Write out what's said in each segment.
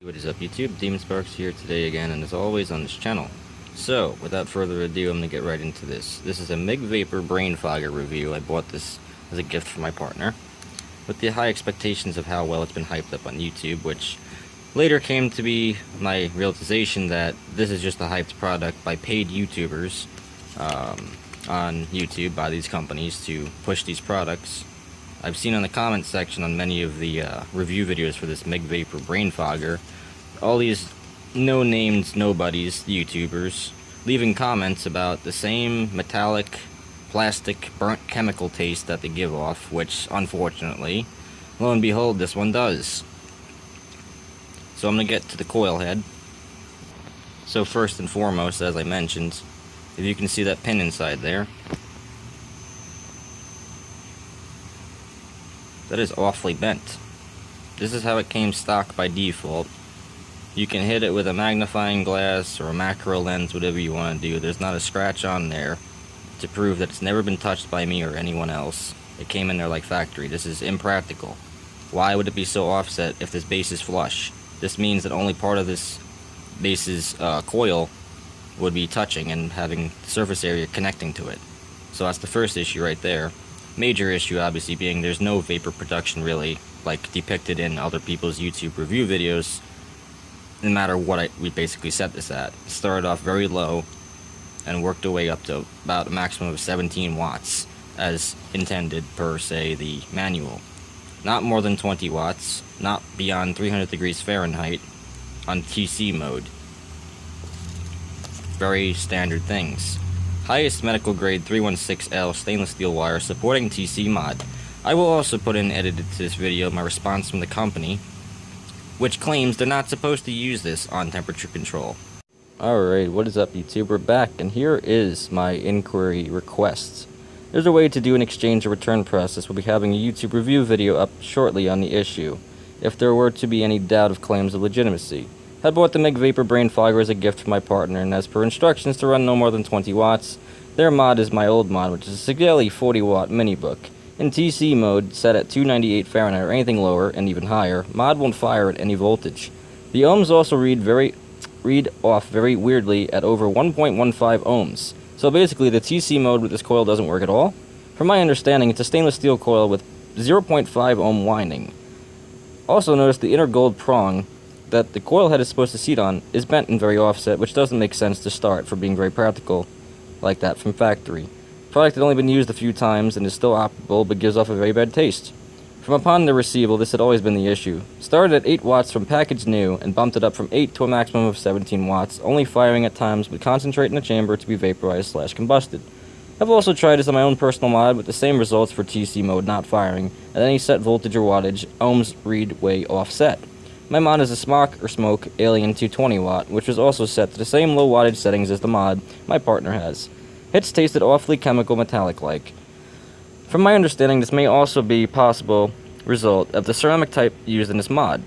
What is up, YouTube? DemonSparks here today again, and as always on this channel. So, without further ado, I'm going to get right into this. This is a Mig Vapor brain fogger review. I bought this as a gift for my partner, with the high expectations of how well it's been hyped up on YouTube, which later came to be my realization that this is just a hyped product by paid YouTubers on YouTube by these companies to push these products. I've seen on the comments section on many of the review videos for this Mig Vapor brain fogger, all these no-named nobodies, YouTubers, leaving comments about the same metallic, plastic, burnt chemical taste that they give off, which, unfortunately, lo and behold, this one does. So I'm going to get to the coil head. So first and foremost, as I mentioned, if you can see that pin inside there, that is awfully bent. This is how it came stock by default. You can hit it with a magnifying glass or a macro lens, whatever you want to do. There's not a scratch on there to prove that it's never been touched by me or anyone else. It came in there like factory. This is impractical. Why would it be so offset if this base is flush? This means that only part of this base's coil would be touching and having the surface area connecting to it. So that's the first issue right there. Major issue obviously being there's no vapor production really, like depicted in other people's YouTube review videos, no matter what we basically set this at. It started off very low and worked our way up to about a maximum of 17 watts as intended per se the manual. Not more than 20 watts, not beyond 300 degrees Fahrenheit on TC mode. Very standard things. Highest medical grade 316L stainless steel wire supporting TC mod. I will also put in edited to this video my response from the company, which claims they're not supposed to use this on temperature control. Alright, what is up YouTube? We're back, and here is my inquiry request. There's a way to do an exchange or return process. We'll be having a YouTube review video up shortly on the issue, if there were to be any doubt of claims of legitimacy. I bought the Mig Vapor brain fogger as a gift for my partner, and as per instructions to run no more than 20 watts, their mod is my old mod, which is a CCELL 40 watt mini book. In TC mode, set at 298 Fahrenheit or anything lower, and even higher, mod won't fire at any voltage. The ohms also read off very weirdly at over 1.15 ohms. So basically the TC mode with this coil doesn't work at all. From my understanding, it's a stainless steel coil with 0.5 ohm winding. Also notice the inner gold prong that the coil head is supposed to seat on is bent and very offset, which doesn't make sense to start for being very practical like that from factory. The product had only been used a few times and is still operable, but gives off a very bad taste. From upon the receival, this had always been the issue. Started at 8 watts from package new and bumped it up from 8 to a maximum of 17 watts, only firing at times with concentrate in the chamber to be vaporized / combusted. I've also tried this on my own personal mod with the same results for TC mode not firing at any set voltage or wattage, ohms read way offset. My mod is a Smoke Alien 220 watt, which was also set to the same low wattage settings as the mod my partner has. Hits tasted awfully chemical metallic-like. From my understanding, this may also be possible result of the ceramic type used in this mod.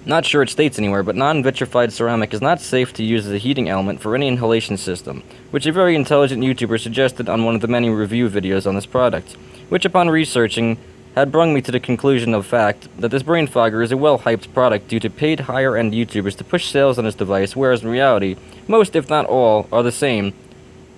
Not sure it states anywhere, but non-vitrified ceramic is not safe to use as a heating element for any inhalation system, which a very intelligent YouTuber suggested on one of the many review videos on this product, which upon researching had brought me to the conclusion of fact that this brain fogger is a well-hyped product due to paid higher-end YouTubers to push sales on this device, whereas in reality, most if not all are the same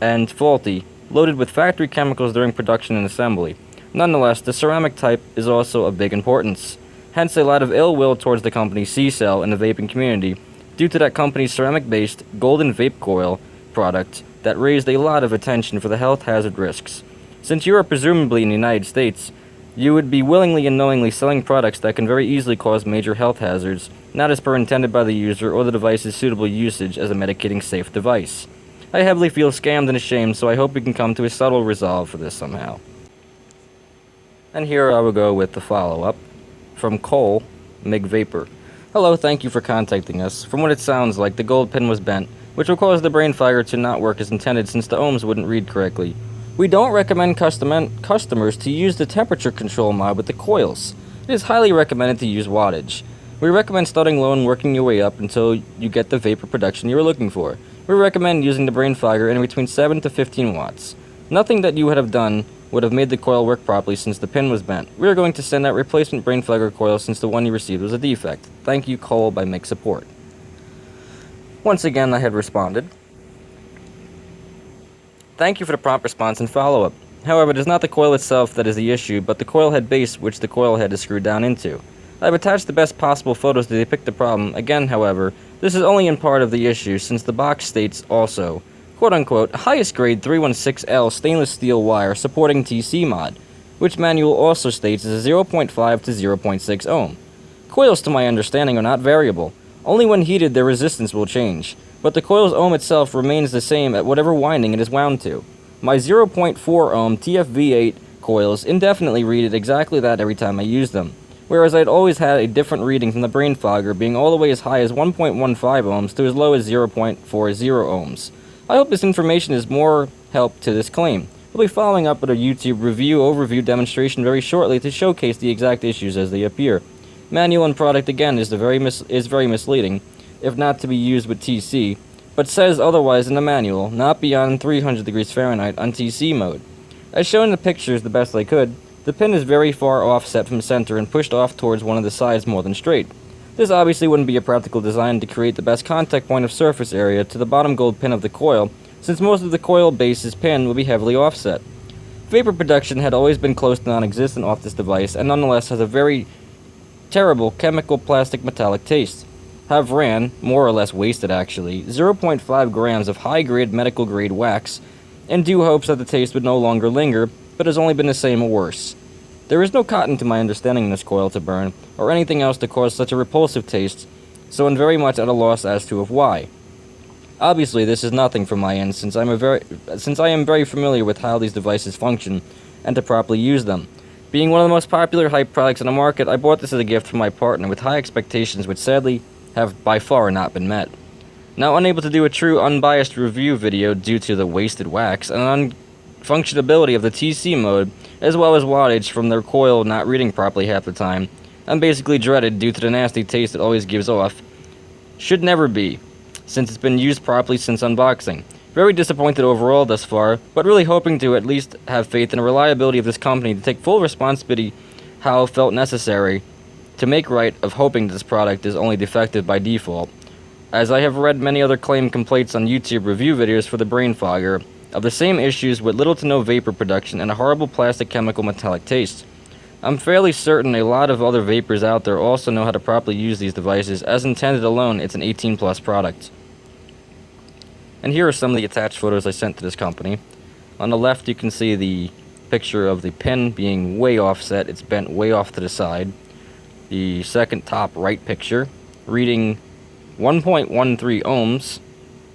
and faulty, loaded with factory chemicals during production and assembly. Nonetheless, the ceramic type is also of big importance. Hence a lot of ill will towards the company CCELL and the vaping community due to that company's ceramic-based golden vape coil product that raised a lot of attention for the health hazard risks. Since you are presumably in the United States, you would be willingly and knowingly selling products that can very easily cause major health hazards, not as per intended by the user or the device's suitable usage as a medicating safe device. I heavily feel scammed and ashamed, so I hope we can come to a subtle resolve for this somehow. And here I will go with the follow-up from Coil, Mig Vapor. Hello, thank you for contacting us. From what it sounds like, the gold pin was bent, which will cause the brain fogger to not work as intended since the ohms wouldn't read correctly. We don't recommend customers to use the temperature control mod with the coils. It is highly recommended to use wattage. We recommend starting low and working your way up until you get the vapor production you are looking for. We recommend using the brain fogger in between 7 to 15 watts. Nothing that you would have done would have made the coil work properly since the pin was bent. We are going to send out replacement brain flagger coil since the one you received was a defect. Thank you, Coil by Mig Support. Once again, I had responded. Thank you for the prompt response and follow-up. However, it is not the coil itself that is the issue, but the coil head base which the coil head is screwed down into. I have attached the best possible photos to depict the problem. Again, however, this is only in part of the issue, since the box states also, quote-unquote, highest grade 316L stainless steel wire supporting TC mod, which manual also states is a 0.5 to 0.6 ohm. Coils, to my understanding, are not variable. Only when heated their resistance will change, but the coil's ohm itself remains the same at whatever winding it is wound to. My 0.4 ohm TFV8 coils indefinitely read it exactly that every time I use them, whereas I'd always had a different reading from the brain fogger, being all the way as high as 1.15 ohms to as low as 0.40 ohms. I hope this information is more help to this claim. We'll be following up with a YouTube review overview demonstration very shortly to showcase the exact issues as they appear. Manual and product again is very misleading, if not to be used with TC, but says otherwise in the manual, not beyond 300 degrees Fahrenheit on TC mode. As shown in the pictures the best I could, the pin is very far offset from center and pushed off towards one of the sides more than straight. This obviously wouldn't be a practical design to create the best contact point of surface area to the bottom gold pin of the coil, since most of the coil base's pin will be heavily offset. Vapor production had always been close to non-existent off this device, and nonetheless has a very terrible chemical plastic metallic taste. Have ran, more or less wasted actually, 0.5 grams of high-grade medical grade wax, in due hopes that the taste would no longer linger, but has only been the same or worse. There is no cotton to my understanding in this coil to burn, or anything else to cause such a repulsive taste, so I'm very much at a loss as to why. Obviously, this is nothing from my end, since I am very familiar with how these devices function, and to properly use them. Being one of the most popular hype products on the market, I bought this as a gift from my partner with high expectations which sadly have by far not been met. Now unable to do a true unbiased review video due to the wasted wax and unfunctionability of the TC mode, as well as wattage from their coil not reading properly half the time, I'm basically dreaded due to the nasty taste it always gives off. Should never be, since it's been used properly since unboxing. Very disappointed overall thus far, but really hoping to at least have faith in the reliability of this company to take full responsibility how felt necessary to make right of hoping this product is only defective by default, as I have read many other claimed complaints on YouTube review videos for the brain fogger of the same issues with little to no vapor production and a horrible plastic chemical metallic taste. I'm fairly certain a lot of other vapors out there also know how to properly use these devices. As intended alone, it's an 18+ product. And here are some of the attached photos I sent to this company. On the left you can see the picture of the pin being way offset, it's bent way off to the side. The second top right picture, reading 1.13 ohms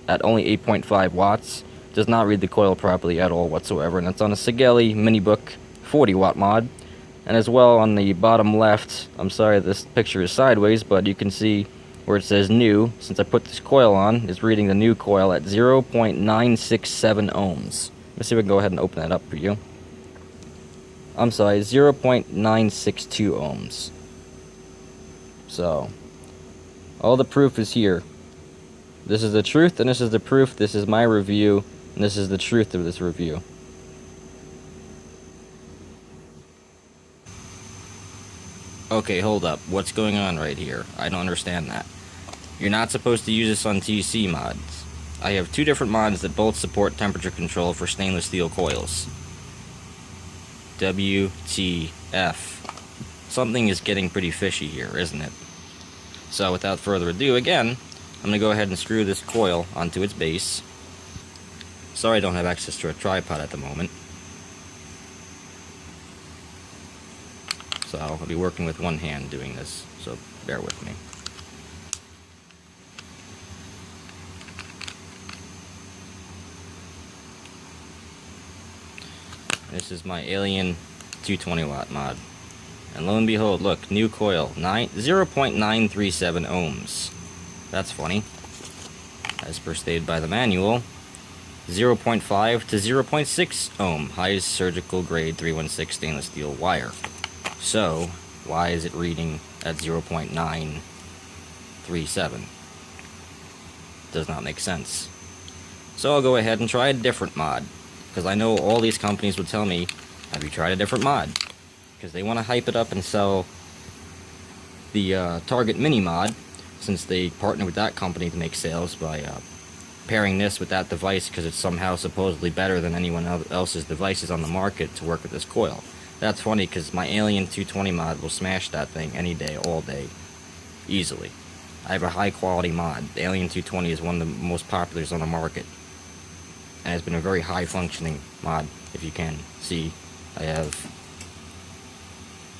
at only 8.5 watts, does not read the coil properly at all whatsoever, and it's on a CCELL Minibook 40 watt mod. And as well on the bottom left, I'm sorry this picture is sideways, but you can see where it says new, since I put this coil on, is reading the new coil at 0.967 ohms. Let's see if we can go ahead and open that up for you. I'm sorry, 0.962 ohms. So, all the proof is here. This is the truth, and this is the proof. This is my review, and this is the truth of this review. Okay, hold up. What's going on right here? I don't understand that. You're not supposed to use this on TC mods. I have two different mods that both support temperature control for stainless steel coils. WTF. Something is getting pretty fishy here, isn't it? So without further ado, again, I'm going to go ahead and screw this coil onto its base. Sorry I don't have access to a tripod at the moment. So I'll be working with one hand doing this, so bear with me. This is my Alien 220 watt mod. And lo and behold, look, new coil, 0.937 ohms. That's funny. As per stated by the manual, 0.5 to 0.6 ohm, highest surgical grade 316 stainless steel wire. So, why is it reading at 0.937? Does not make sense. So I'll go ahead and try a different mod, because I know all these companies would tell me have you tried a different mod? Because they want to hype it up and sell the Target Mini mod, since they partner with that company to make sales by pairing this with that device, because it's somehow supposedly better than anyone else's devices on the market to work with this coil. That's funny, because my Alien 220 mod will smash that thing any day, all day, easily. I have a high quality mod. The Alien 220 is one of the most populars on the market, and it's been a very high functioning mod. If you can see, I have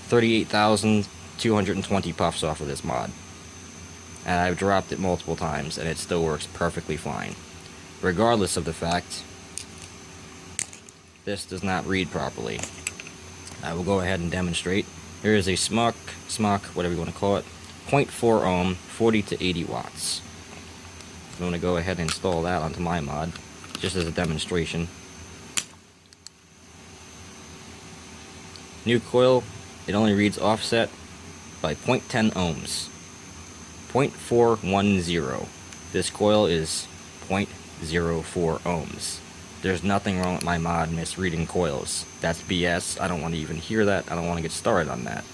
38,220 puffs off of this mod, and I've dropped it multiple times and it still works perfectly fine, regardless of the fact this does not read properly. I will go ahead and demonstrate. Here is a SMOC, whatever you want to call it, 0.4 ohm, 40 to 80 watts. I'm going to go ahead and install that onto my mod, just as a demonstration. New coil, it only reads offset by 0.10 ohms. 0.410. This coil is 0.04 ohms. There's nothing wrong with my mod misreading coils. That's BS. I don't want to even hear that. I don't want to get started on that.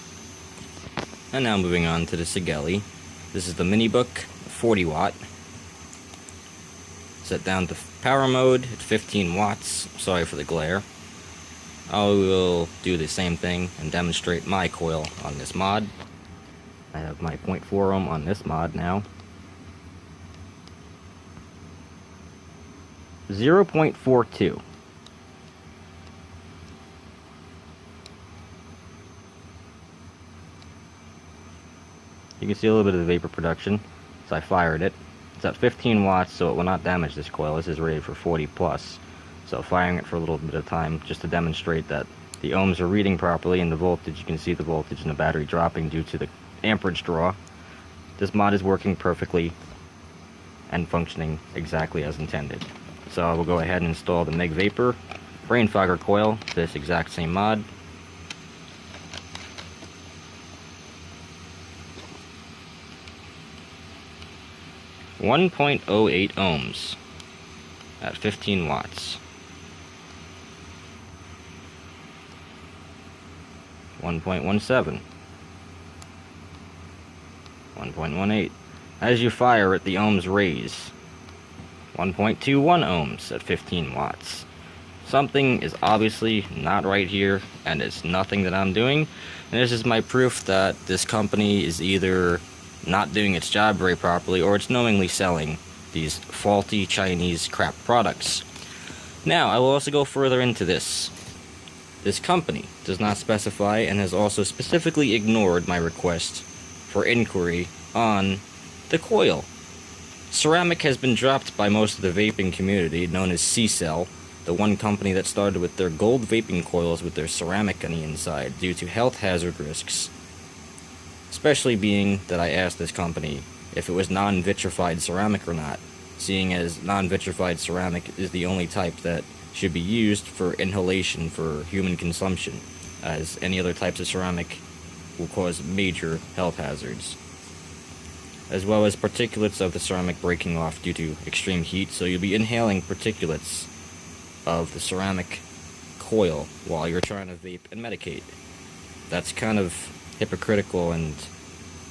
And now moving on to the CCELL. This is the Minibook 40 watt. Set down to power mode at 15 watts. Sorry for the glare. I will do the same thing and demonstrate my coil on this mod. I have my 0.4 ohm on this mod now. 0.42. You can see a little bit of the vapor production as I fired it. It's at 15 watts, so it will not damage this coil. This is rated for 40 plus. So firing it for a little bit of time just to demonstrate that the ohms are reading properly, and the voltage, you can see the voltage in the battery dropping due to the amperage draw. This mod is working perfectly and functioning exactly as intended. So I will go ahead and install the Mig Vapor brain fogger coil, this exact same mod. .08 ohms at 15 watts. 1.17. 1.18. As you fire it, the ohms raise. 1.21 ohms at 15 watts. Something is obviously not right here, and it's nothing that I'm doing. And this is my proof that this company is either not doing its job very properly, or it's knowingly selling these faulty Chinese crap products. Now, I will also go further into this. This company does not specify, and has also specifically ignored my request for inquiry on the coil. Ceramic has been dropped by most of the vaping community, known as CCELL, the one company that started with their gold vaping coils with their ceramic on the inside due to health hazard risks. Especially being that I asked this company if it was non-vitrified ceramic or not, seeing as non-vitrified ceramic is the only type that should be used for inhalation for human consumption, as any other types of ceramic will cause major health hazards, as well as particulates of the ceramic breaking off due to extreme heat, so you'll be inhaling particulates of the ceramic coil while you're trying to vape and medicate. That's kind of hypocritical and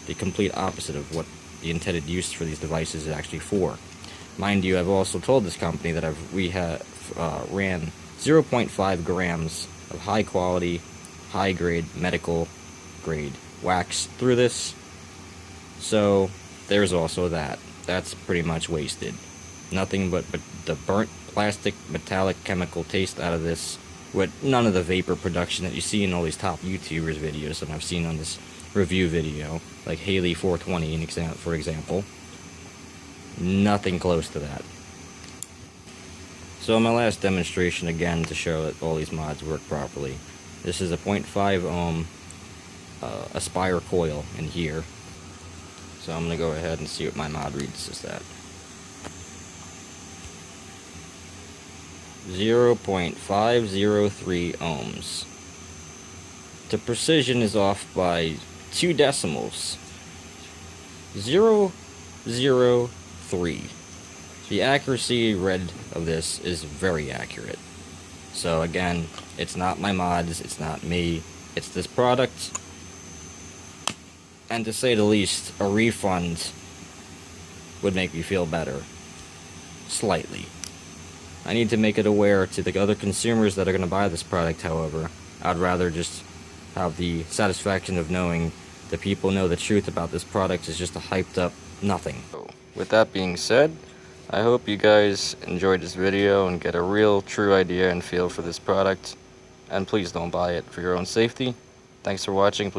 the complete opposite of what the intended use for these devices is actually for. Mind you, I've also told this company that we have ran 0.5 grams of high quality, high grade, medical grade wax through this, so there's also that. That's pretty much wasted. Nothing but the burnt plastic metallic chemical taste out of this, with none of the vapor production that you see in all these top YouTubers videos that I've seen on this review video, like Haley 420 for example. Nothing close to that. So my last demonstration again to show that all these mods work properly. This is a 0.5 ohm Aspire coil in here. So I'm going to go ahead and see what my mod reads as that. 0.503 ohms. The precision is off by 2 decimals. 0.03. The accuracy read of this is very accurate. So again, it's not my mods, it's not me, it's this product. And to say the least, a refund would make me feel better. Slightly. I need to make it aware to the other consumers that are going to buy this product, however. I'd rather just have the satisfaction of knowing that people know the truth about this product is just a hyped up nothing. So, with that being said, I hope you guys enjoyed this video and get a real true idea and feel for this product. And please don't buy it for your own safety. Thanks for watching.